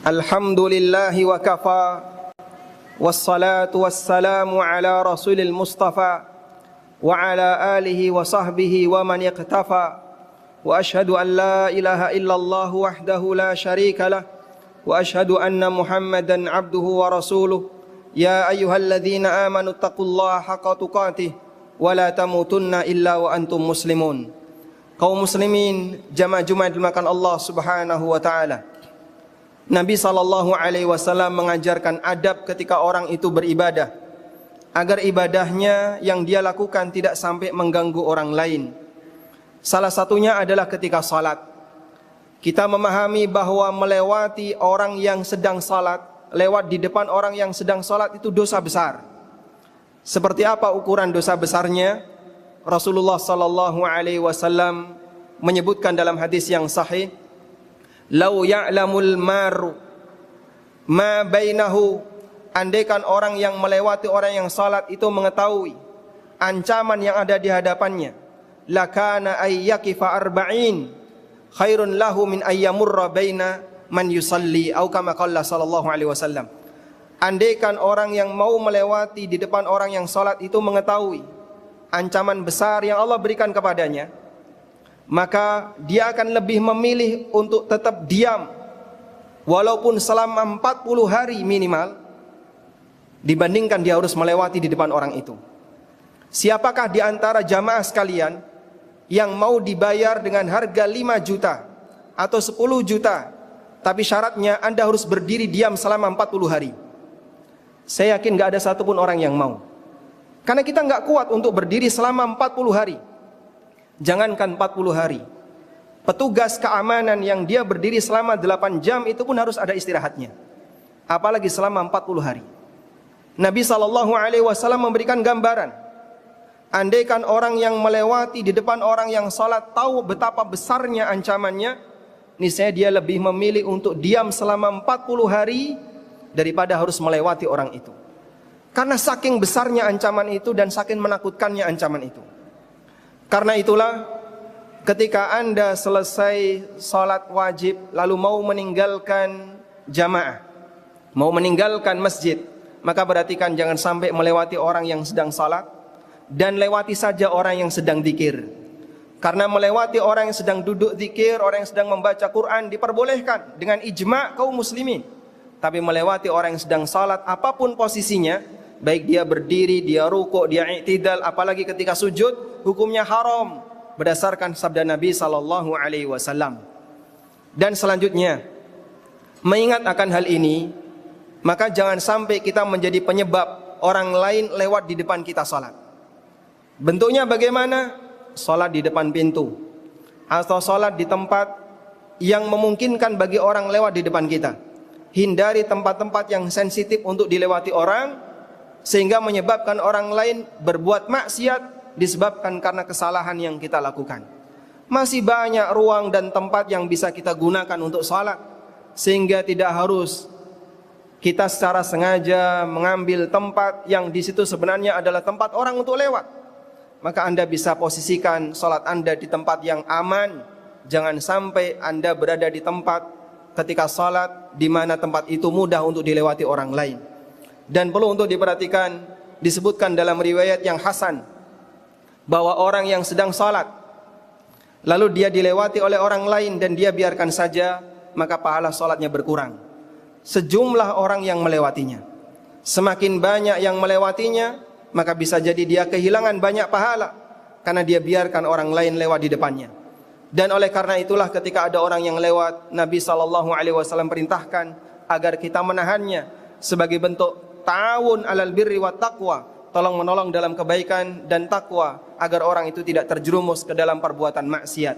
Alhamdulillahi wa kafa, wassalatu wassalamu ala rasulil mustafa, wa ala alihi wa sahbihi wa man iqtafa. Wa ashhadu an la ilaha illallah wahdahu la sharika lah, wa ashhadu anna muhammadan abduhu wa rasuluh. Ya ayyuhalladzina amanu taqullaha haqqa tuqatih, wa la tamutunna illa wa antum muslimun. Kaum muslimin, jamaah Jumat dimakan Allah subhanahu wa ta'ala. Nabi SAW mengajarkan adab ketika orang itu beribadah, agar ibadahnya yang dia lakukan tidak sampai mengganggu orang lain. Salah satunya adalah ketika salat. Kita memahami bahwa melewati orang yang sedang salat, lewat di depan orang yang sedang salat itu dosa besar. Seperti apa ukuran dosa besarnya? Rasulullah SAW menyebutkan dalam hadis yang sahih, "Lau ya'lamul maru ma bainahu," andaikan orang yang melewati orang yang salat itu mengetahui ancaman yang ada di hadapannya, "lakana ayyakifa arba'in khairun lahu min ayyamurra baina man yusalli," atau kama qala sallallahu alaihi wasallam. Andaikan orang yang mau melewati di depan orang yang salat itu mengetahui ancaman besar yang Allah berikan kepadanya, maka dia akan lebih memilih untuk tetap diam walaupun selama 40 hari minimal, dibandingkan dia harus melewati di depan orang itu. Siapakah di antara jamaah sekalian yang mau dibayar dengan harga 5 juta atau 10 juta, tapi syaratnya Anda harus berdiri diam selama 40 hari? Saya yakin gak ada satupun orang yang mau. Karena kita gak kuat untuk berdiri selama 40 hari. Jangankan 40 hari, petugas keamanan yang dia berdiri selama 8 jam itu pun harus ada istirahatnya, apalagi selama 40 hari. Nabi SAW memberikan gambaran, andaikan orang yang melewati di depan orang yang salat tahu betapa besarnya ancamannya, niscaya dia lebih memilih untuk diam selama 40 hari daripada harus melewati orang itu. Karena saking besarnya ancaman itu dan saking menakutkannya ancaman itu. Karena itulah ketika Anda selesai salat wajib lalu mau meninggalkan jamaah, mau meninggalkan masjid, maka perhatikan jangan sampai melewati orang yang sedang salat, dan lewati saja orang yang sedang zikir. Karena melewati orang yang sedang duduk zikir, orang yang sedang membaca Quran diperbolehkan dengan ijma' kaum muslimin. Tapi melewati orang yang sedang salat, apapun posisinya, baik dia berdiri, dia rukuk, dia i'tidal, apalagi ketika sujud, hukumnya haram berdasarkan sabda Nabi sallallahu alaihi wasallam. Dan selanjutnya, mengingat akan hal ini, maka jangan sampai kita menjadi penyebab orang lain lewat di depan kita salat. Bentuknya bagaimana? Salat di depan pintu, atau salat di tempat yang memungkinkan bagi orang lewat di depan kita. Hindari tempat-tempat yang sensitif untuk dilewati orang, sehingga menyebabkan orang lain berbuat maksiat disebabkan karena kesalahan yang kita lakukan. Masih banyak ruang dan tempat yang bisa kita gunakan untuk salat, sehingga tidak harus kita secara sengaja mengambil tempat yang di situ sebenarnya adalah tempat orang untuk lewat. Maka Anda bisa posisikan salat Anda di tempat yang aman. Jangan sampai Anda berada di tempat ketika salat di mana tempat itu mudah untuk dilewati orang lain. Dan perlu untuk diperhatikan, disebutkan dalam riwayat yang hasan bahwa orang yang sedang salat lalu dia dilewati oleh orang lain dan dia biarkan saja, maka pahala salatnya berkurang sejumlah orang yang melewatinya. Semakin banyak yang melewatinya, maka bisa jadi dia kehilangan banyak pahala karena dia biarkan orang lain lewat di depannya. Dan oleh karena itulah ketika ada orang yang lewat, Nabi SAW perintahkan agar kita menahannya sebagai bentuk ta'awun alal birri wa taqwa, tolong menolong dalam kebaikan dan takwa, agar orang itu tidak terjerumus ke dalam perbuatan maksiat.